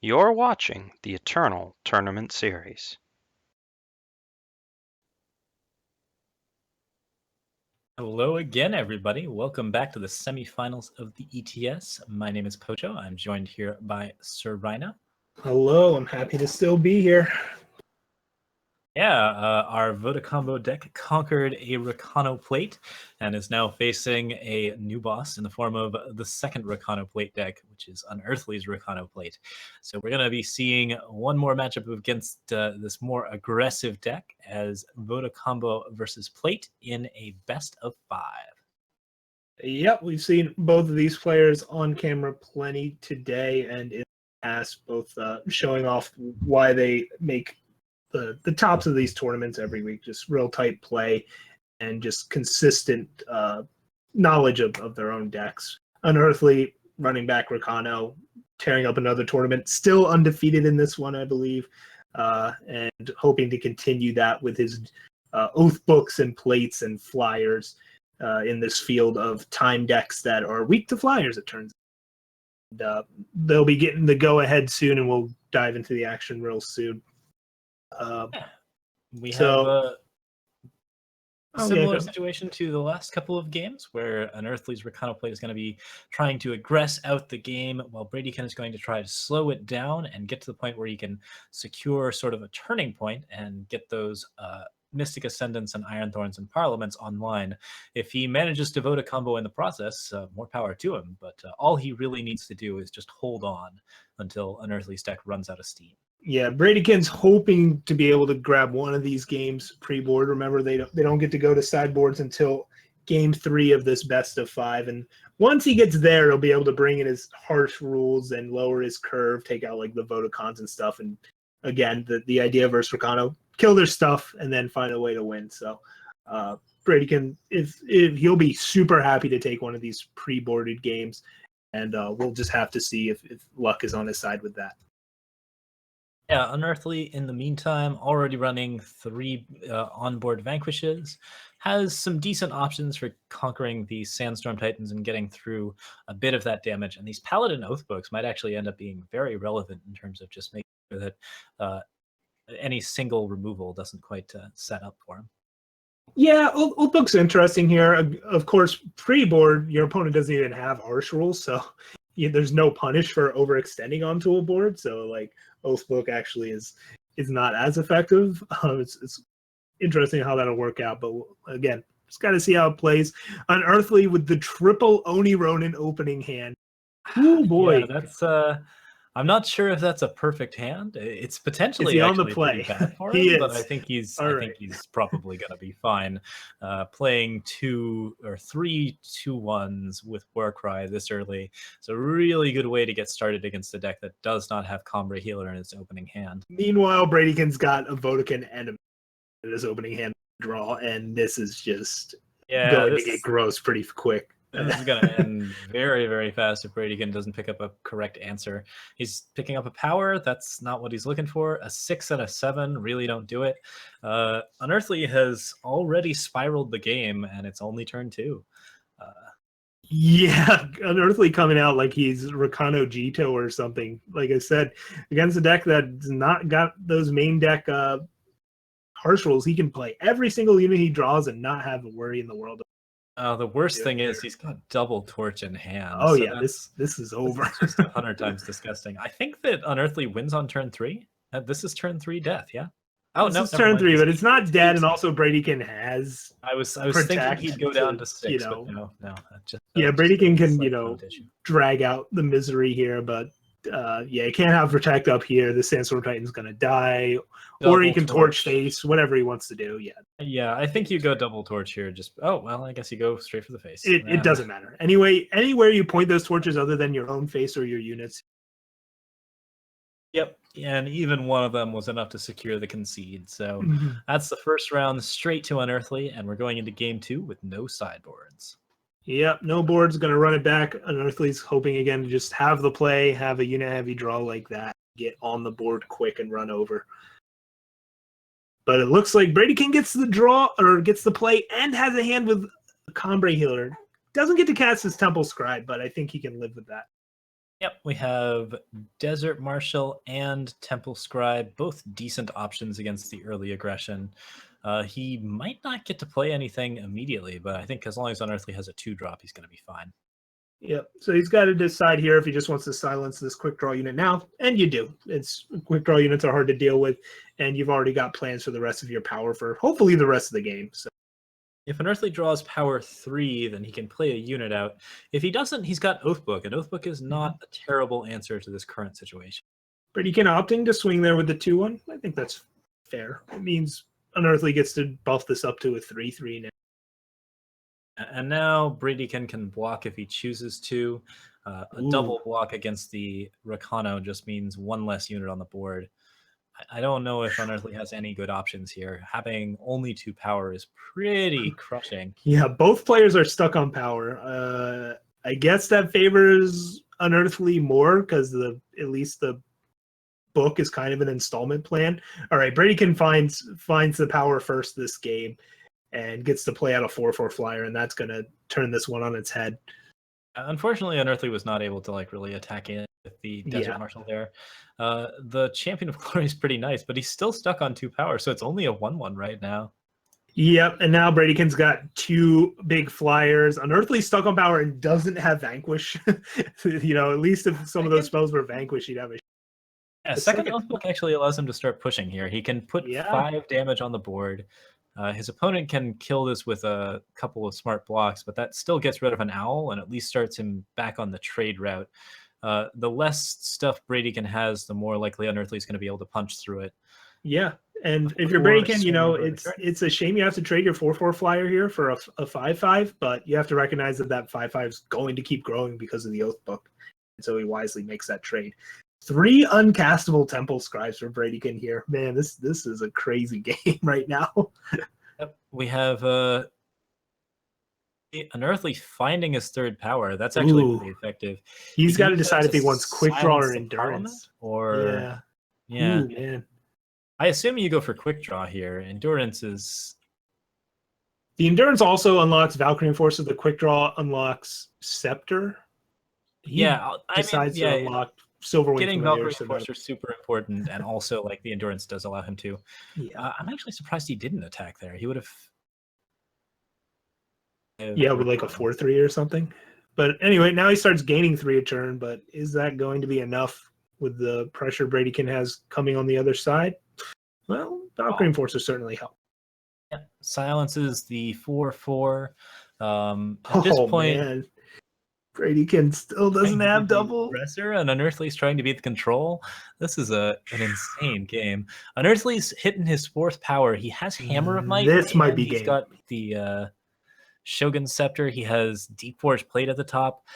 You're watching the Eternal Tournament Series. Hello again, everybody. Welcome back to the semifinals of the ETS. My name is Pojo. I'm joined here by Sir Rhino. Hello, I'm happy to still be here. Yeah, our Voda combo deck conquered a Rakano plate and is now facing a new boss in the form of the second Rakano plate deck, which is Unearthly's Rakano plate. So we're going to be seeing one more matchup against this more aggressive deck as Voda combo versus plate in a best of 5. Yep, we've seen both of these players on camera plenty today and in the past, both showing off why they make the tops of these tournaments every week. Just real tight play and just consistent knowledge of their own decks. Unearthly running back Rakano, tearing up another tournament, still undefeated in this one, I believe, and hoping to continue that with his oath books and plates and flyers in this field of time decks that are weak to flyers, it turns out. And, they'll be getting the go-ahead soon, and we'll dive into the action real soon. We have a similar situation to the last couple of games where Unearthly's Rakano plate is going to be trying to aggress out the game while Bradykin is going to try to slow it down and get to the point where he can secure sort of a turning point and get those Mystic Ascendants and Iron Thorns and Parliaments online. If he manages to vote a combo in the process, more power to him, but all he really needs to do is just hold on until Unearthly's deck runs out of steam. Yeah, Bradykin's hoping to be able to grab one of these games pre-board. Remember, they don't get to go to sideboards until game 3 of this best of 5. And once he gets there, he'll be able to bring in his harsh rules and lower his curve, take out like the Vodacons and stuff. And again, the idea versus Rakano, kill their stuff and then find a way to win. So Bradykin, if he'll be super happy to take one of these pre-boarded games, and we'll just have to see if luck is on his side with that. Yeah, Unearthly, in the meantime, already running 3 onboard Vanquishes, has some decent options for conquering the Sandstorm Titans and getting through a bit of that damage. And these Paladin Oathbooks might actually end up being very relevant in terms of just making sure that any single removal doesn't quite set up for him. Yeah, Oathbook's interesting here. Of course, pre-board, your opponent doesn't even have harsh rules, so there's no punish for overextending onto a board. So, like, Oathbook actually is not as effective. It's interesting how that'll work out, but again, just got to see how it plays. Unearthly with the triple Oni Ronin opening hand. Oh boy, yeah, that's I'm not sure if that's a perfect hand. It's potentially on the actually play? pretty bad for He him, but is. I think he's Right. probably going to be fine. Playing 2 or 3 2-1s with Warcry this early. It's a really good way to get started against a deck that does not have Combra Healer in its opening hand. Meanwhile, Bradykin's got a Vodacon and his opening hand draw, and this is just going to get gross pretty quick. This is going to end very, very fast if Bradykin doesn't pick up a correct answer. He's picking up a power. That's not what he's looking for. A 6 and a 7 really don't do it. Unearthly has already spiraled the game, and it's only turn 2. Yeah, Unearthly coming out like he's Rakano Jito or something. Like I said, against a deck that's not got those main deck harsh rules, he can play every single unit he draws and not have a worry in the world. The worst thing is he's got double torch in hand. Oh, so yeah, this is over. This is just 100 times disgusting. I think that Unearthly wins on turn 3. This is turn 3 death, yeah? Oh, no, it's turn 3, but it's not dead, and also Bradykin has I was thinking he'd go down to 6, but no. Bradykin can, drag out the misery here, but he can't have Protect up here. The Sandstorm Titan's going to die, or he can torch face, whatever he wants to do, Yeah, I think you go double torch here. I guess you go straight for the face. It doesn't matter. Anywhere you point those torches other than your own face or your units. Yep, and even one of them was enough to secure the concede. So that's the first round straight to Unearthly, and we're going into game 2 with no sideboards. Yep, no board's going to run it back. Unearthly's hoping again to just have the play, have a unit-heavy draw like that, get on the board quick and run over. But it looks like Bradykin gets the draw, or gets the play, and has a hand with a Combra Healer. Doesn't get to cast his Temple Scribe, but I think he can live with that. Yep, we have Desert Marshal and Temple Scribe, both decent options against the early aggression. He might not get to play anything immediately, but I think as long as Unearthly has a 2-drop, he's going to be fine. Yep. So he's got to decide here if he just wants to silence this quick draw unit now, and you do. It's quick draw units are hard to deal with, and you've already got plans for the rest of your power for hopefully the rest of the game. So If Unearthly draws power 3, then he can play a unit out. If he doesn't, he's got Oathbook, and Oathbook is not a terrible answer to this current situation. Bradykin opting to swing there with the 2-1. I think that's fair. It means Unearthly gets to buff this up to a 3-3 now. And now Bradykin can block if he chooses to. A double block against the Rakano just means one less unit on the board. I don't know if Unearthly has any good options here. Having only 2 power is pretty crushing. Yeah, both players are stuck on power. I guess that favors Unearthly more because at least the book is kind of an installment plan. All right, Bradykin finds the power first this game and gets to play out a 4/4 flyer, and that's going to turn this one on its head. Unfortunately, Unearthly was not able to really attack in with the Desert Marshal there. The Champion of Glory is pretty nice, but he's still stuck on 2 power, so it's only a 1/1 right now. Yep, and now Bradykin's got 2 big flyers. Unearthly stuck on power and doesn't have Vanquish. At least if some of those spells were Vanquish, he'd have a second Oathbook actually allows him to start pushing here. He can put 5 damage on the board. His opponent can kill this with a couple of smart blocks, but that still gets rid of an owl and at least starts him back on the trade route. The less stuff Bradykin has, the more likely Unearthly is going to be able to punch through it. Yeah, and if you're Bradykin, it's a shame you have to trade your 4/4 flyer here for a 5/5, but you have to recognize that 5/5 is going to keep growing because of the Oathbook, and so he wisely makes that trade. 3 uncastable Temple Scribes for Bradykin here. Man, this is a crazy game right now. Yep. We have Unearthly finding his 3rd power. That's actually really effective. He's got to decide if he wants quick draw or endurance. Or yeah. Ooh, man. I assume you go for quick draw here. Endurance is... The endurance also unlocks Valkyrie Enforcer. The quick draw unlocks Scepter. He decides to unlock Silverwing. Getting Valkyrie Enforcer is super important, and also the endurance does allow him to. Yeah. I'm actually surprised he didn't attack there. He would have... Yeah, with a 4/3 or something. But anyway, now he starts gaining 3 a turn, but is that going to be enough with the pressure Bradykin has coming on the other side? Well, Valkyrie Enforcer certainly help. Yeah, silences the 4/4. At this point, man. Bradykin still doesn't have double. Aggressor, and Unearthly's trying to beat the control. This is an insane game. Unearthly's hitting his 4th power. He has Hammer of Might. This might be game. He's got the Shogun Scepter. He has Deep Forge Plate at the top.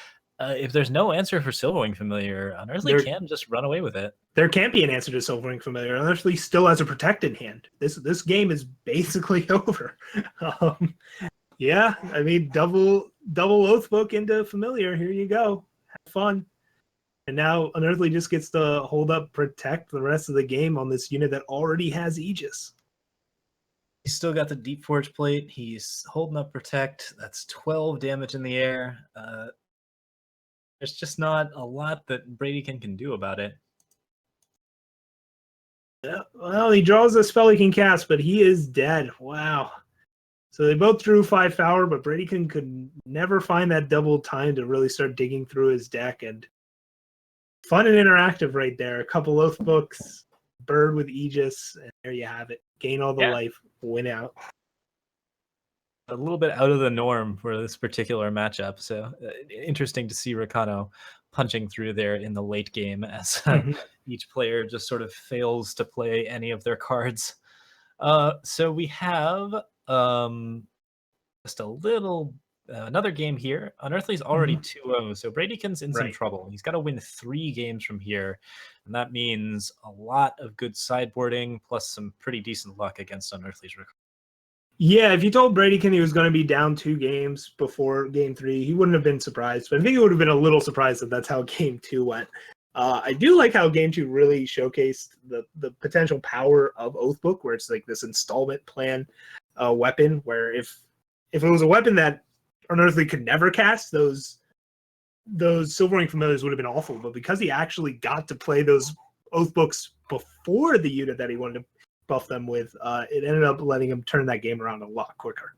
If there's no answer for Silverwing Familiar, Unearthly can just run away with it. There can't be an answer to Silverwing Familiar. Unearthly still has a Protect in hand. This game is basically over. Yeah, I mean, double Oathbook into Familiar. Here you go. Have fun. And now Unearthly just gets to hold up Protect the rest of the game on this unit that already has Aegis. He's still got the Deep Forge Plate. He's holding up Protect. That's 12 damage in the air. There's just not a lot that Bradykin can do about it. Yeah, well, he draws a spell he can cast, but he is dead. Wow. So they both drew 5 power, but Bradykin could never find that double time to really start digging through his deck. And fun and interactive right there. A couple Oathbooks, Bird with Aegis, and there you have it. Gain all the life, win out. A little bit out of the norm for this particular matchup. So interesting to see Rakano punching through there in the late game as each player just sort of fails to play any of their cards. So we have just a little another game here. Unearthly's already 2-0, so Bradykin's in some trouble. He's got to win 3 games from here, and that means a lot of good sideboarding plus some pretty decent luck against Unearthly's record. Yeah, if you told Bradykin he was going to be down 2 games before game 3, he wouldn't have been surprised. But I think he would have been a little surprised that that's how game 2 went. I do like how game 2 really showcased the potential power of Oathbook, where it's like this installment plan weapon, where if it was a weapon that Unearthly could never cast, those those Silvering Familiars would have been awful, but because he actually got to play those Oath Books before the unit that he wanted to buff them with, it ended up letting him turn that game around a lot quicker.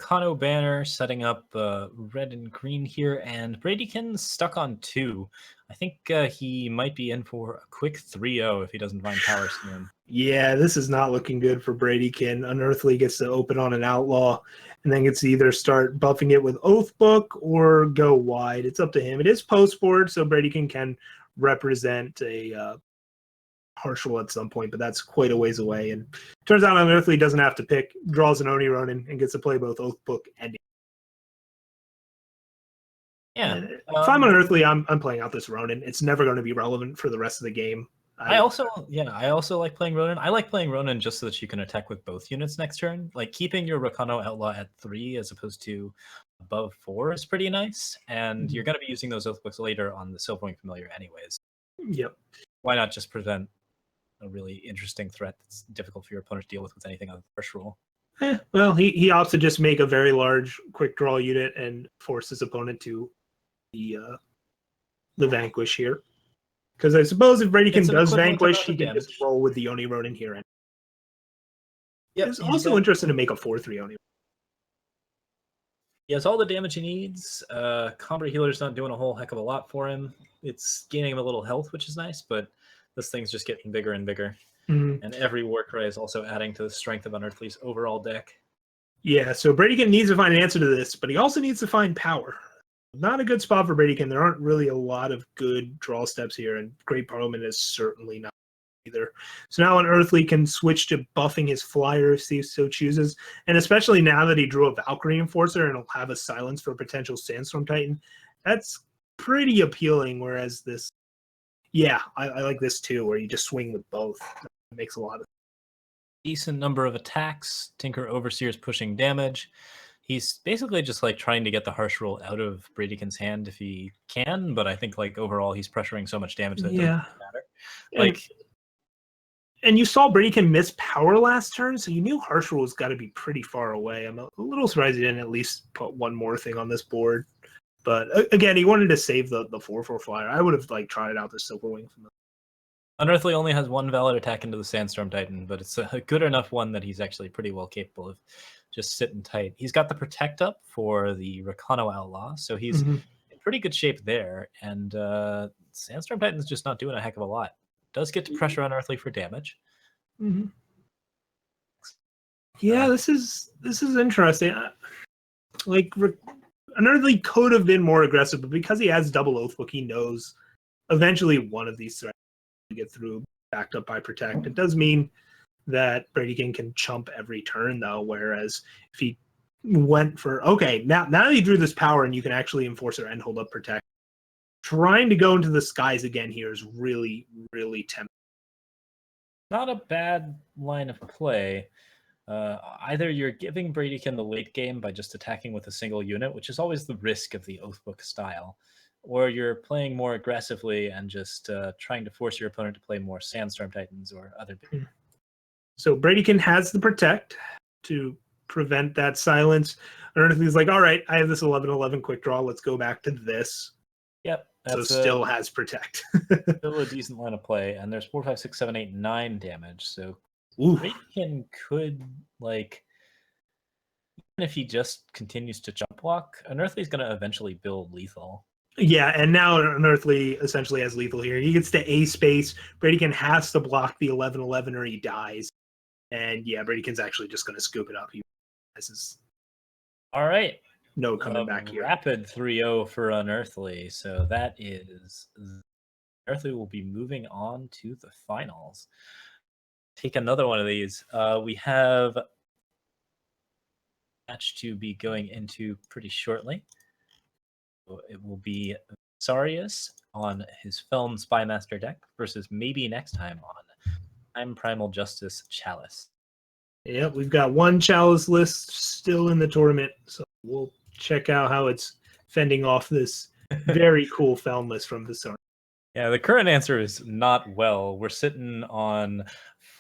Rhino banner setting up red and green here, and Bradykin stuck on 2. I think he might be in for a quick 3-0 if he doesn't find power soon. Yeah, this is not looking good for Bradykin. Unearthly gets to open on an Outlaw, and then gets to either start buffing it with Oath Book or go wide. It's up to him. It is post-board, so Bradykin can represent a Partial at some point, but that's quite a ways away. And turns out Unearthly doesn't have to pick, draws an Oni Ronin, and gets to play both Oath Book and. Yeah. And if I'm Unearthly, I'm playing out this Ronin. It's never going to be relevant for the rest of the game. I also like playing Ronin. I like playing Ronin just so that you can attack with both units next turn. Like keeping your Rakano Outlaw at 3 as opposed to above 4 is pretty nice. And you're going to be using those Oath Books later on the Silvering Familiar anyways. Yep. Why not just prevent a really interesting threat that's difficult for your opponent to deal with anything other than first rule? Well, he opts to just make a very large quick draw unit and force his opponent to the Vanquish here. Because I suppose if Bradykin does Vanquish, he can just roll with the Oni Ronin here. And he's also interested to make a 4-3 Oni. He has all the damage he needs. Combat Healer's not doing a whole heck of a lot for him. It's gaining him a little health, which is nice, but this thing's just getting bigger and bigger. Mm-hmm. And every Warcry is also adding to the strength of Unearthly's overall deck. Yeah, so Bradykin needs to find an answer to this, but he also needs to find power. Not a good spot for Bradykin. There aren't really a lot of good draw steps here, and Great Parliament is certainly not either. So now Unearthly can switch to buffing his flyer if he so chooses, and especially now that he drew a Valkyrie Enforcer and he'll have a silence for a potential Sandstorm Titan, that's pretty appealing, whereas this, yeah, I like this too, where you just swing with both. It makes a lot of decent number of attacks. Tinker Overseer's pushing damage. He's basically just like trying to get the harsh rule out of Bradykin's hand if he can, but I think like overall he's pressuring so much damage that it doesn't matter. Like, and you saw Bradykin miss power last turn, so you knew harsh rule has got to be pretty far away. I'm a little surprised he didn't at least put one more thing on this board. But again, he wanted to save the 4/4 flyer. I would have like tried out the Silverwing from the. Unearthly only has one valid attack into the Sandstorm Titan, but it's a good enough one that he's actually pretty well capable of just sitting tight. He's got the Protect up for the Rakano Outlaw, so he's in pretty good shape there. And Sandstorm Titan's just not doing a heck of a lot. Does get to pressure Unearthly for damage. Mm-hmm. Yeah, this is interesting. Like Unearthly could have been more aggressive, but because he has double Oath Book, he knows eventually one of these threats will get through, backed up by Protect. It does mean that Bradykin can chump every turn, though, whereas if he went for, okay, now that he drew this power and you can actually Enforcer and hold up Protect, trying to go into the skies again here is really, really tempting. Not a bad line of play. Either you're giving Bradykin the late game by just attacking with a single unit, which is always the risk of the Oathbook style, or you're playing more aggressively and just trying to force your opponent to play more Sandstorm Titans or other. So Bradykin has the Protect to prevent that silence. Unearthly's like, all right, I have this 11/11 quick draw. Let's go back to this. Yep. So still has Protect. Still a decent line of play, and there's 4, 5, 6, 7, 8, 9 damage. So Bradykin could, like, even if he just continues to jump block, Unearthly's going to eventually build lethal. Yeah, and now Unearthly essentially has lethal here. He gets to A space. Bradykin has to block the 11/11 or he dies. And yeah, Bradykin's actually just going to scoop it up. All right. No coming back here. Rapid 3-0 for Unearthly. So that is... Unearthly will be moving on to the finals. Take another one of these. We have a match to be going into pretty shortly. It will be Sarius on his Film Spymaster deck versus maybe next time on Time Primal Justice Chalice. Yeah, we've got one Chalice list still in the tournament, so we'll check out how it's fending off this very cool Felm list from Visarius. Yeah, the current answer is not well. We're sitting on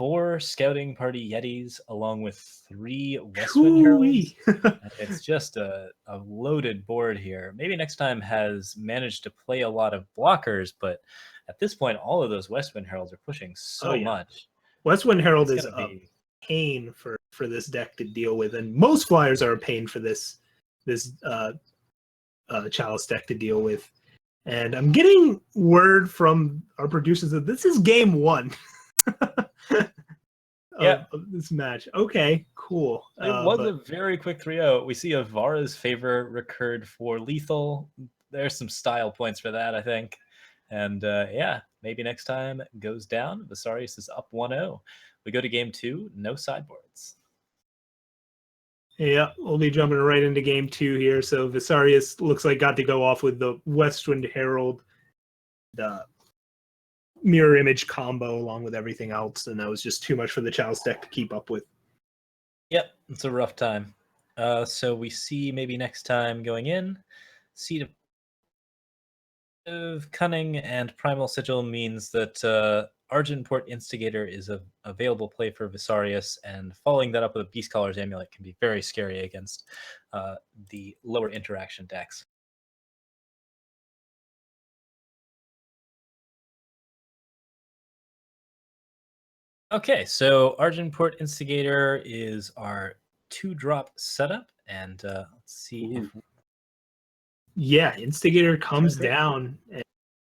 4 Scouting Party Yetis along with 3 Westwind Heralds. It's just a loaded board here. Maybe next time has managed to play a lot of blockers, but at this point, all of those Westwind Heralds are pushing so much. Westwind Herald It's is gonna a be pain for this deck to deal with, and most flyers are a pain for this Chalice deck to deal with. And I'm getting word from our producers that this is game 1 of this match. Okay, cool. It was a very quick 3-0. We see Avara's favor recurred for lethal. There's some style points for that, I think. And yeah, maybe next time goes down. Visarius is up 1-0. We go to game 2, no sideboards. Yeah, we'll be jumping right into game 2 here. So Visarius looks like got to go off with the Westwind Herald, the mirror image combo along with everything else, and that was just too much for the Chalice deck to keep up with. Yep, it's a rough time. So we see maybe next time going in, Seed of Cunning and Primal Sigil means that Argenport Instigator is a available play for Visarius, and following that up with a Beast Caller's Amulet can be very scary against the lower interaction decks. Okay, so Argenport Instigator is our 2-drop setup, and let's see if... Yeah, Instigator comes down and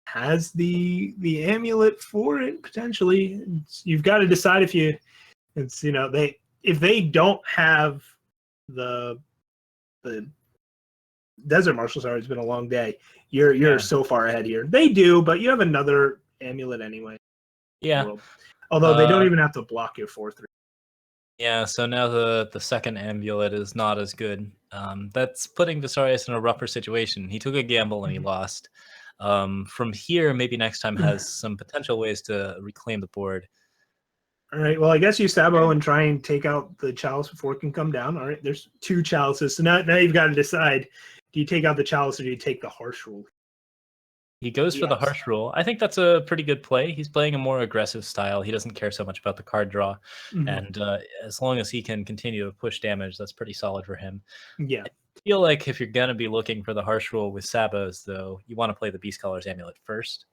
has the amulet for it potentially. You've got to decide if they don't have the Desert Marshal. Sorry, it's been a long day. You're so far ahead here. They do, but you have another amulet anyway. Yeah. Although they don't even have to block your 4/3. Yeah, so now the second amulet is not as good. That's putting Visarius in a rougher situation. He took a gamble and he lost. From here, maybe next time has some potential ways to reclaim the board. All right, well, I guess you Sabo and try and take out the Chalice before it can come down. All right, there's 2 Chalices. So now you've got to decide, do you take out the Chalice or do you take the Harsh Rule? He goes for the Harsh Rule. I think that's a pretty good play. He's playing a more aggressive style. He doesn't care so much about the card draw. And as long as he can continue to push damage, that's pretty solid for him. Yeah. I feel like if you're going to be looking for the Harsh Rule with Sabos, though, you want to play the Beast Caller's Amulet first.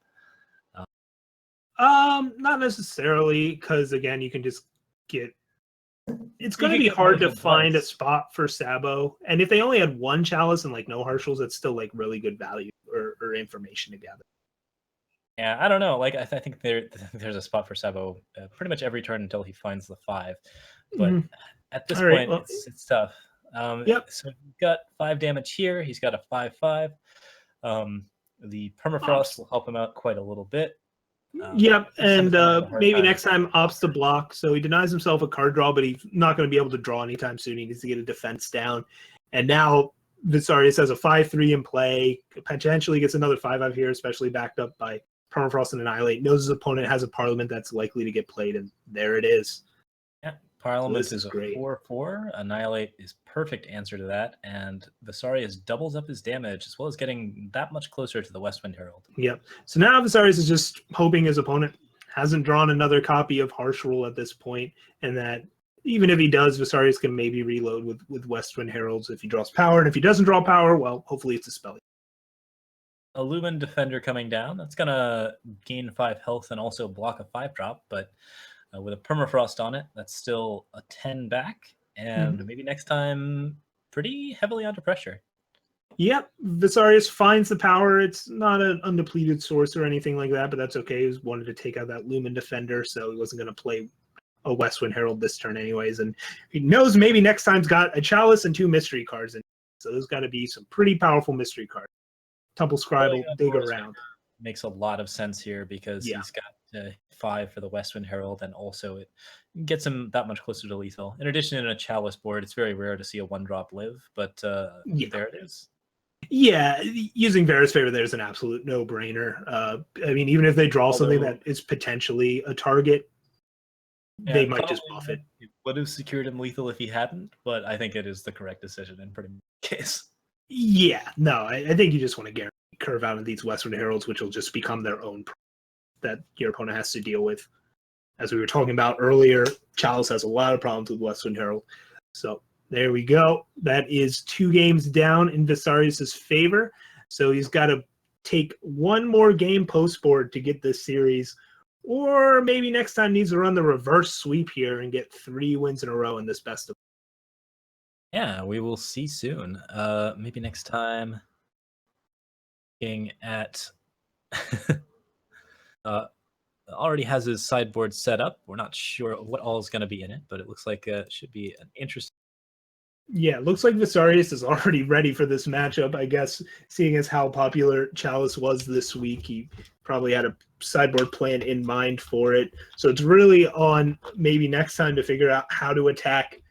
Not necessarily, because again, you can just get. It's going to be hard to find a spot for Sabo, and if they only had 1 Chalice and like no Harshals, that's still like really good value or information to gather. Yeah, I don't know. Like I think there's a spot for Sabo pretty much every turn until he finds the 5. But at this point, it's tough. Yep. So he's got 5 damage here. He's got a 5/5. The Permafrost will help him out quite a little bit. Yep, and maybe next time opts to block. So he denies himself a card draw, but he's not going to be able to draw anytime soon. He needs to get a defense down. And now Visarius has a 5/3 in play, potentially gets another 5/5 here, especially backed up by Permafrost and Annihilate. Knows his opponent has a Parliament that's likely to get played, and there it is. Yeah, Parliament is a great. 4/4. Annihilate is perfect answer to that, and Visarius doubles up his damage as well as getting that much closer to the Westwind Herald. Yep. So now Visarius is just hoping his opponent hasn't drawn another copy of Harsh Rule at this point, and that even if he does, Visarius can maybe reload with Westwind Heralds if he draws power, and if he doesn't draw power, well, hopefully it's a spell. A Lumen Defender coming down. That's going to gain 5 health and also block a 5-drop, but with a Permafrost on it, that's still a 10 back, and maybe next time pretty heavily under pressure. Yep, Visarius finds the power. It's not an undepleted source or anything like that, but that's okay. He wanted to take out that Lumen Defender, so he wasn't going to play a Westwind Herald this turn anyways, and he knows maybe next time's got a Chalice and 2 mystery cards in, so there's got to be some pretty powerful mystery cards. Temple Scribe will dig around. Makes a lot of sense here because he's got 5 for the Westwind Herald, and also it gets him that much closer to lethal. In addition, in a Chalice board, it's very rare to see a 1-drop live, but there it is. Yeah, using Vera's Favor there is an absolute no-brainer. I mean, even if they draw something that is potentially a target, they might just buff it. It would have secured him lethal if he hadn't, but I think it is the correct decision in pretty much case. Yeah, no, I think you just want to guarantee curve out of these Westwind Heralds, which will just become their own that your opponent has to deal with. as we were talking about earlier, Chalice has a lot of problems with Westwind Herald. So there we go. That is 2 games down in Visarius' favor. So he's got to take one more game post-board to get this series, or maybe next time needs to run the reverse sweep here and get 3 wins in a row in this best of. Yeah, we will see soon. Maybe next time. Looking at already has his sideboard set up. We're not sure what all is going to be in it, but it looks like it should be an interesting. Yeah, looks like Visarius is already ready for this matchup, I guess, seeing as how popular Chalice was this week. He probably had a sideboard plan in mind for it. So it's really on maybe next time to figure out how to attack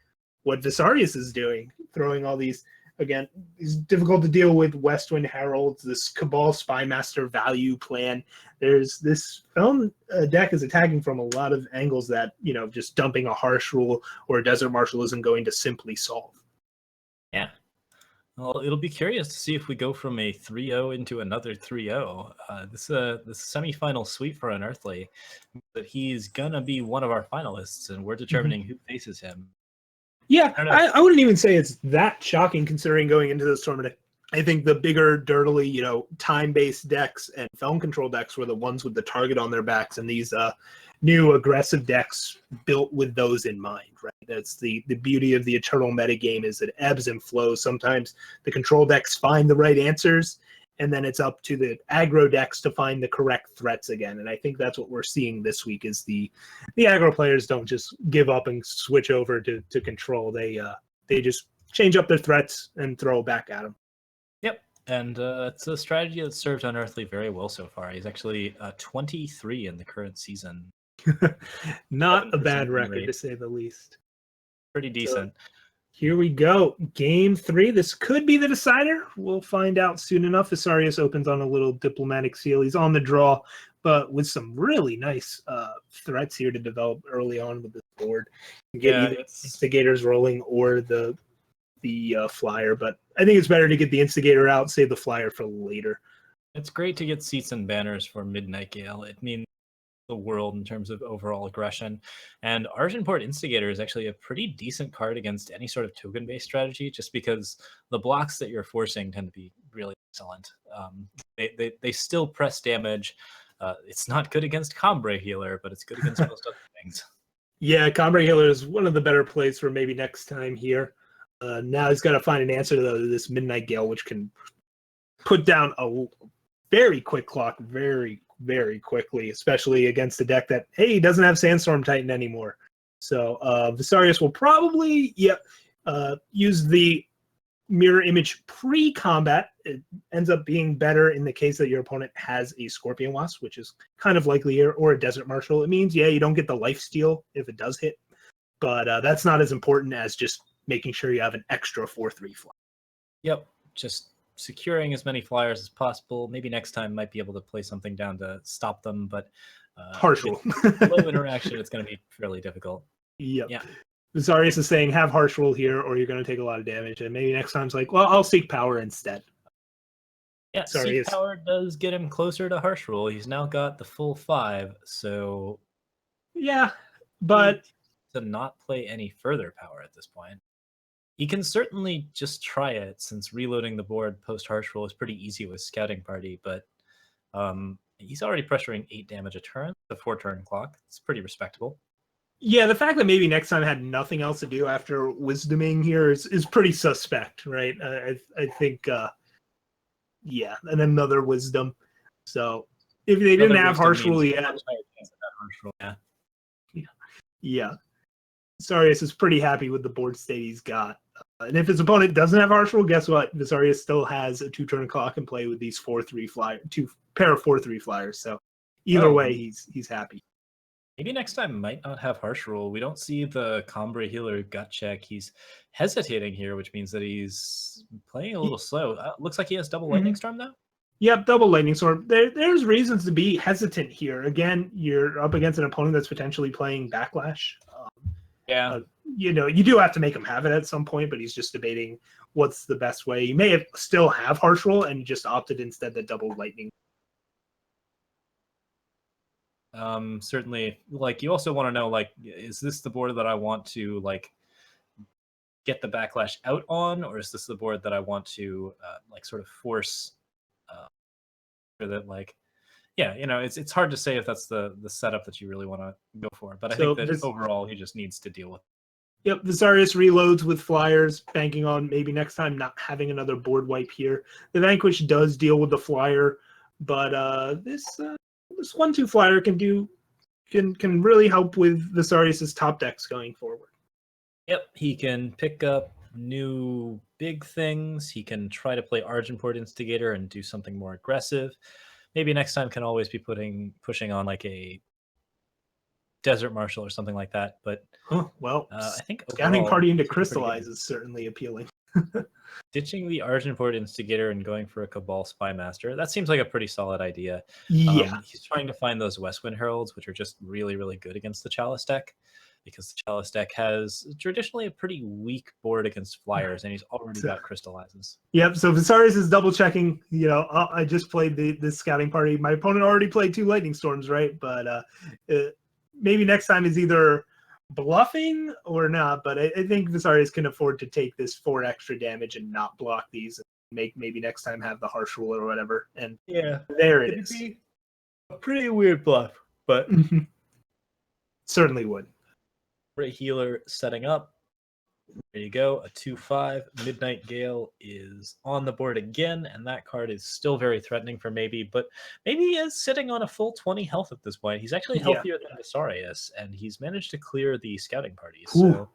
what Visarius is doing, throwing all these, again, it's difficult to deal with Westwind Heralds, this Cabal Spymaster value plan. There's this Felon deck is attacking from a lot of angles that, just dumping a Harsh Rule or a Desert Marshal isn't going to simply solve. Yeah. Well, it'll be curious to see if we go from a 3-0 into another 3-0. This semifinal sweep for Unearthly, but he's gonna be one of our finalists, and we're determining who faces him. Yeah, I wouldn't even say it's that shocking considering going into this tournament. I think the bigger, dirtily, time-based decks and Felon control decks were the ones with the target on their backs, and these new aggressive decks built with those in mind, right? That's the beauty of the eternal metagame is it ebbs and flows. Sometimes the control decks find the right answers, and then it's up to the aggro decks to find the correct threats again. And I think that's what we're seeing this week is the aggro players don't just give up and switch over to control. They just change up their threats and throw back at them. Yep, and it's a strategy that's served Unearthly very well so far. He's actually 23 in the current season. Not a bad record, to say the least. Pretty decent. So, here we go. Game 3. This could be the decider. We'll find out soon enough. Visarius opens on a little diplomatic seal. He's on the draw, but with some really nice threats here to develop early on with this board. Get either Instigators rolling or the Flyer, but I think it's better to get the Instigator out, save the Flyer for later. It's great to get seats and banners for Midnight Gale. It means the world in terms of overall aggression, and Argenport Instigator is actually a pretty decent card against any sort of token-based strategy, just because the blocks that you're forcing tend to be really excellent. They still press damage. It's not good against Combre Healer, but it's good against most other things. Yeah, Combre Healer is one of the better plays for maybe next time here. Now he's got to find an answer to this Midnight Gale, which can put down a very quick clock very, very quickly, especially against a deck that, hey, doesn't have Sandstorm Titan anymore. So Visarius will probably use the mirror image pre-combat. It ends up being better in the case that your opponent has a Scorpion Wasp, which is kind of likely here, or a Desert Marshal. It means, you don't get the lifesteal if it does hit, but that's not as important as just making sure you have an extra 4/3 fly. Yep, just securing as many flyers as possible. Maybe next time might be able to play something down to stop them, but Harsh Rule. low interaction, it's going to be fairly difficult. Yep. Yeah. Visarius is saying have Harsh Rule here or you're going to take a lot of damage, and maybe next time's like, well, I'll seek power instead. Yeah, Seek Power does get him closer to Harsh Rule. He's now got the full 5, so yeah, but to not play any further power at this point. He can certainly just try it, since reloading the board post Harsh Rule is pretty easy with Scouting Party, but he's already pressuring 8 damage a turn, the 4-turn clock. It's pretty respectable. Yeah, the fact that maybe next time had nothing else to do after wisdoming here is pretty suspect, right? I think, and another wisdom. So if they didn't have Harsh Rule yet, yeah. Visarius is pretty happy with the board state he's got. And if his opponent doesn't have Harsh Rule, guess what? Visarius still has a 2-turn clock and play with these 4/3 flyers, 2 pair of 4/3 flyers. So either way, he's happy. Maybe next time might not have Harsh Rule. We don't see the Combre Healer gut check. He's hesitating here, which means that he's playing a little slow. Looks like he has double Lightning Storm though. Yep, double Lightning Storm. There's reasons to be hesitant here. Again, you're up against an opponent that's potentially playing Backlash. You do have to make him have it at some point, but he's just debating what's the best way. You may still have Harsh Rule and just opted instead the double Lightning. Certainly, like you also want to know, like, is this the board that I want to like get the backlash out on, or is this the board that I want to like sort of force that like yeah, it's hard to say if that's the setup that you really want to go for, but I So think that this, overall he just needs to deal with. yep, Visarius reloads with flyers, banking on maybe next time not having another board wipe here. The Vanquish does deal with the flyer, but this 1/2 flyer can really help with Visarius's top decks going forward. Yep, he can pick up new big things. He can try to play Argenport Instigator and do something more aggressive. Maybe next time can always be pushing on like a Desert Marshal or something like that. But Well, I think Scouting overall, Party into he's looking pretty Crystallize good. is certainly appealing. Ditching the Argenport Instigator and going for a Cabal Spymaster, that seems like a pretty solid idea. Yeah. He's trying to find those Westwind Heralds, which are just really, really good against the Chalice deck, because the Chalice deck has traditionally a pretty weak board against flyers, and he's already got Crystallizes. Yep. So Visarius is double checking. I just played this Scouting Party. My opponent already played 2 Lightning Storms, right? But maybe next time is either bluffing or not. But I think Visarius can afford to take this 4 extra damage and not block these. And maybe next time have the Harsh Rule or whatever. And Yeah, there it it'd is. be a pretty weird bluff, but Certainly would. Great Healer setting up. There you go. A 2/5 Midnight Gale is on the board again, and that card is still very threatening for maybe, but maybe he is sitting on a full 20 health at this point. He's actually healthier than Visarius, and he's managed to clear the Scouting Party. So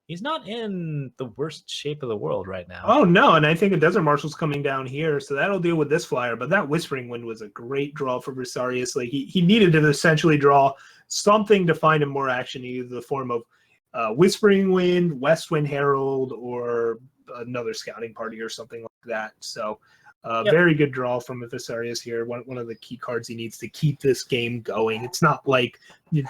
he's not in the worst shape of the world right now. Oh, no, and I think a Desert Marshal's coming down here, so that'll deal with this flyer. But that Whispering Wind was a great draw for Visarius. Like, he needed to essentially draw something to find him more action, either the form of Whispering Wind, Westwind Herald, or another Scouting Party or something like that. So very good draw from Visarius here. One of the key cards he needs to keep this game going. It's not like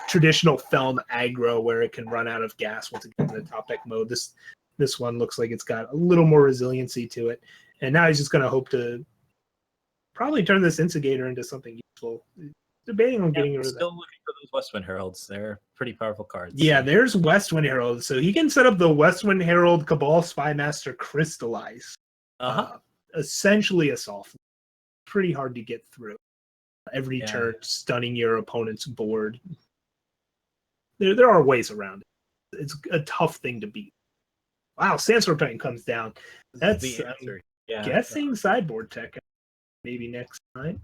traditional Felm aggro where it can run out of gas once it gets in the top deck mode. This one looks like it's got a little more resiliency to it. And now he's just going to hope to probably turn this Instigator into something useful. Debating on getting rid of that. Still looking for those Westwind Heralds. They're pretty powerful cards. Yeah, so. there's Westwind Herald. So he can set up the Westwind Herald Cabal Spymaster Crystallize. Essentially a soft. Pretty hard to get through. Every turn, stunning your opponent's board. There are ways around it. It's a tough thing to beat. Wow, Sandstorm Titan comes down. That's the answer. Guessing sideboard tech. Maybe next time.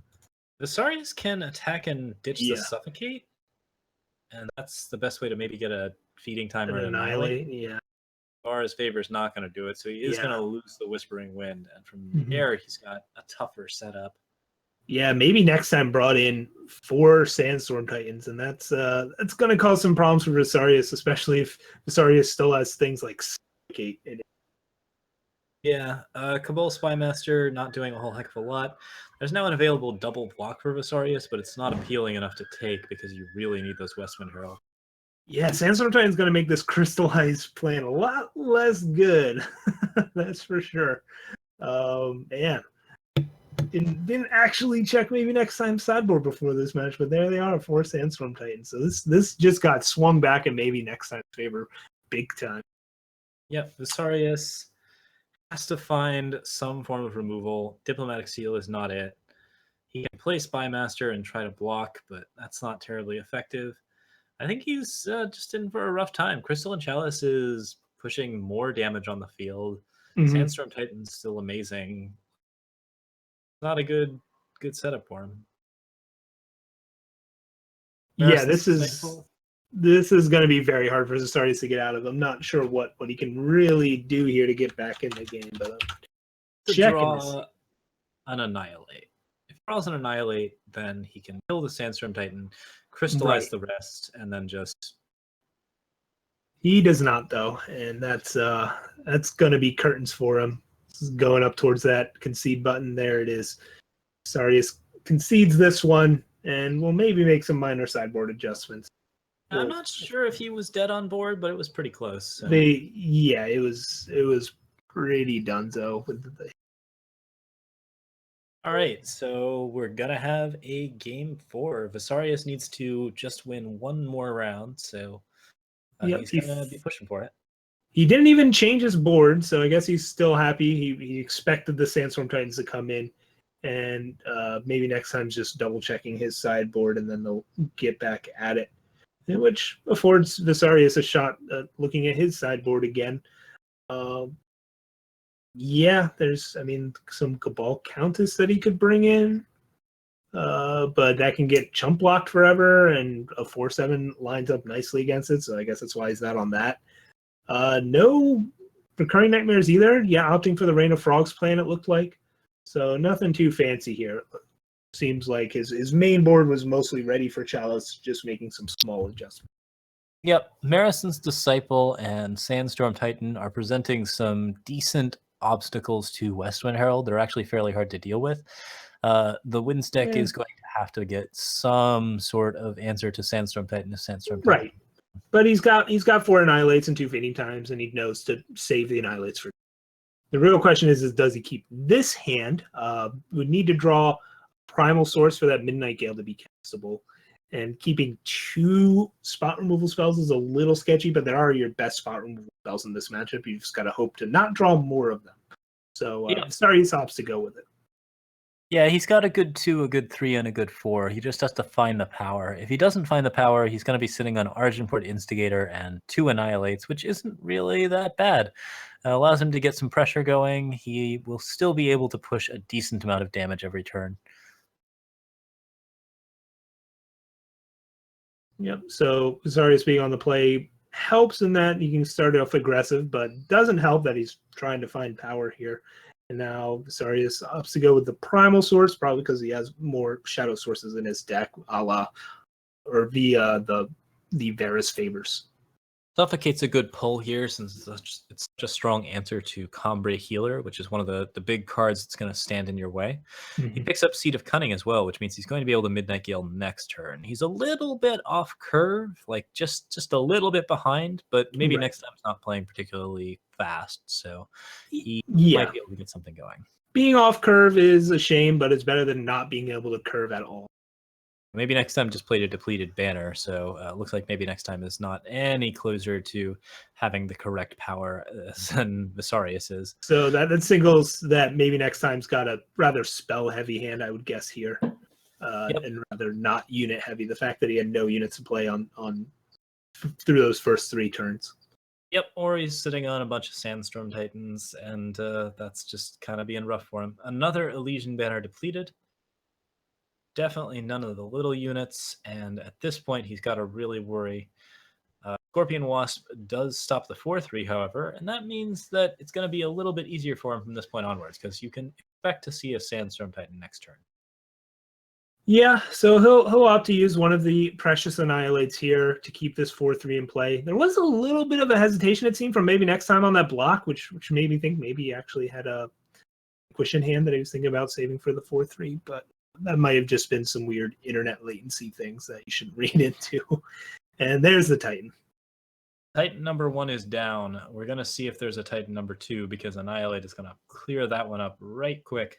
Visarius can attack and ditch the Suffocate, and that's the best way to maybe get a feeding time or an Annihilate. Yeah. Vara's Favor is not going to do it, so he is going to lose the Whispering Wind, and from there he's got a tougher setup. Yeah, maybe next time brought in 4 Sandstorm Titans, and that's going to cause some problems for Visarius, especially if Visarius still has things like Suffocate in it. Yeah, Cabal Spymaster not doing a whole heck of a lot. There's now an available double block for Visarius, but it's not appealing enough to take because you really need those Westwind Herald. Yeah, Sandstorm Titan's going to make this Crystallized plan a lot less good. That's for sure. Man. Didn't actually check maybe next time sideboard before this match, but there they are, 4 Sandstorm Titans. So this just got swung back and maybe next time's favor big time. Yep, Visarius has to find some form of removal. Diplomatic Seal is not it. He can play Spymaster and try to block, but that's not terribly effective. I think he's just in for a rough time. Crystal and Chalice is pushing more damage on the field. Sandstorm Titan's still amazing. Not a good setup for him. Yeah, this is going to be very hard for Visarius to get out of. I'm not sure what he can really do here to get back in the game, but draw an Annihilate. If he draws an Annihilate, then he can kill the Sandstorm Titan, crystallize the rest, and then just. He does not though, and that's going to be curtains for him. This is going up towards that concede button. There it is. Visarius concedes this one, and will maybe make some minor sideboard adjustments. I'm not sure if he was dead on board, but it was pretty close. So. It was pretty donezo with the. All right, so we're gonna have a game 4. Visarius needs to just win one more round, so Yep, he's gonna be pushing for it. he didn't even change his board, so I guess he's still happy. He expected the Sandstorm Titans to come in, and maybe next time just double checking his sideboard, and then they'll get back at it, which affords Visarius a shot at looking at his sideboard again. Yeah, there's, I mean, some Cabal Countess that he could bring in, but that can get chump blocked forever, and a 4/7 lines up nicely against it, so I guess that's why he's not on that. No recurring nightmares either. Yeah, opting for the Rain of Frogs plan, it looked like. So nothing too fancy here. Seems like his main board was mostly ready for Chalice, just making some small adjustments. Yep, Marison's Disciple and Sandstorm Titan are presenting some decent obstacles to Westwind Herald. They're actually fairly hard to deal with. The Winds deck is going to have to get some sort of answer to Sandstorm Titan if Sandstorm Titan. Right. But he's got 4 Annihilates and 2 Feeding Times, and he knows to save the Annihilates for. The real question is does he keep this hand? Would need to draw Primal Source for that Midnight Gale to be castable. And keeping 2 spot removal spells is a little sketchy, but there are your best spot removal spells in this matchup. You've just got to hope to not draw more of them. So sorry, he opts to go with it. Yeah, he's got a good 2, a good 3, and a good 4. He just has to find the power. If he doesn't find the power, he's going to be sitting on Argenport Instigator and 2 Annihilates, which isn't really that bad. Allows him to get some pressure going. He will still be able to push a decent amount of damage every turn. Yep. So Visarius being on the play helps in that he can start off aggressive, but doesn't help that he's trying to find power here. And now Visarius opts to go with the Primal Source, probably because he has more Shadow Sources in his deck, a la or via the Varus Favors. Suffocate's a good pull here since it's such a strong answer to Combre Healer, which is one of the big cards that's going to stand in your way. Mm-hmm. He picks up Seed of Cunning as well, which means he's going to be able to Midnight Gale next turn. He's a little bit off curve, like just a little bit behind, but maybe next time he's not playing particularly fast, so he might be able to get something going. Being off curve is a shame, but it's better than not being able to curve at all. Maybe next time just played a depleted banner, so it looks like maybe next time is not any closer to having the correct power than Visarius is. So that singles that maybe next time's got a rather spell-heavy hand, I would guess here, and rather not unit-heavy. The fact that he had no units to play on through those first 3 turns. Yep, or he's sitting on a bunch of Sandstorm Titans, and that's just kind of being rough for him. Another Elysian banner depleted. Definitely none of the little units, and at this point, he's got to really worry. Scorpion Wasp does stop the 4/3, however, and that means that it's going to be a little bit easier for him from this point onwards, because you can expect to see a Sandstorm Titan next turn. Yeah, so he'll opt to use one of the Precious Annihilates here to keep this 4/3 in play. There was a little bit of a hesitation, it seemed, from maybe next time on that block, which made me think maybe he actually had a Question hand that he was thinking about saving for the 4/3, but that might have just been some weird internet latency things that you shouldn't read into. And there's the Titan. Titan number 1 is down. We're going to see if there's a Titan number 2, because Annihilate is going to clear that one up right quick.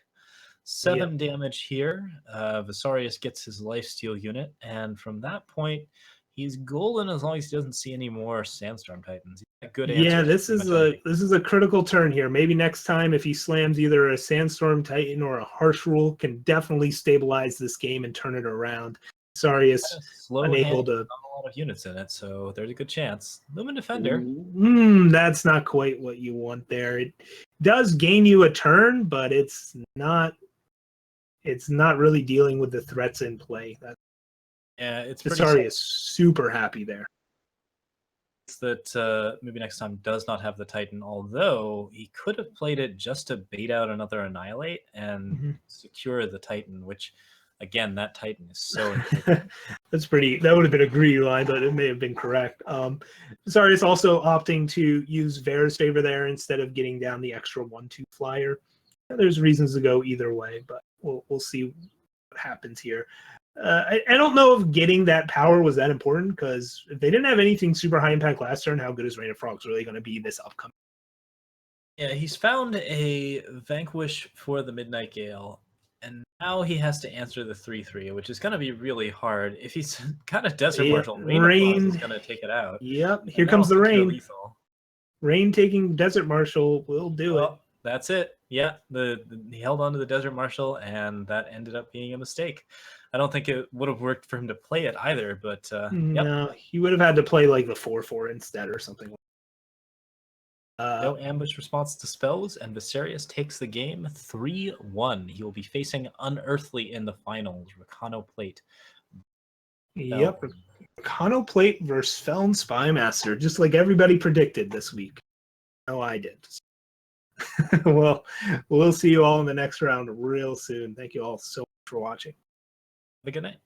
7 damage here. Visarius gets his lifesteal unit, and from that point, he's golden as long as he doesn't see any more Sandstorm Titans. Good answer. Yeah, this is a critical turn here. Maybe next time, if he slams either a Sandstorm Titan or a Harsh Rule, can definitely stabilize this game and turn it around. Visarius unable to. Not a lot of units in it, so there's a good chance. Lumen Defender. That's not quite what you want there. It does gain you a turn, but it's not really dealing with the threats in play. It's Visarius super happy there. That maybe next time does not have the Titan, although he could have played it just to bait out another Annihilate and secure the Titan, which, again, that Titan is so that would have been a greedy line, but it may have been correct. Visarius also opting to use Varus Favor there instead of getting down the extra 1/2 flyer. There's reasons to go either way, but we'll see what happens here. I don't know if getting that power was that important, because if they didn't have anything super high impact last turn, how good is Rain of Frogs really going to be this upcoming? Yeah, he's found a Vanquish for the Midnight Gale. And now he has to answer the 3-3, which is going to be really hard. If he's got a Desert Yeah, Marshal, Rain Applause is going to take it out. Yep, here And comes the that'll secure rain. Lethal. Rain taking Desert Marshal will do it. That's it. Yeah, he held on to the Desert Marshal, and that ended up being a mistake. I don't think it would have worked for him to play it either, but No, he would have had to play like the 4/4 instead or something. No ambush response to spells, and Viserius takes the game 3-1. He will be facing Unearthly in the finals. Rakano Plate. Yep, Rakano Plate versus Feln Spymaster, just like everybody predicted this week. No, I did. Well, we'll see you all in the next round real soon. Thank you all so much for watching. Have a good night.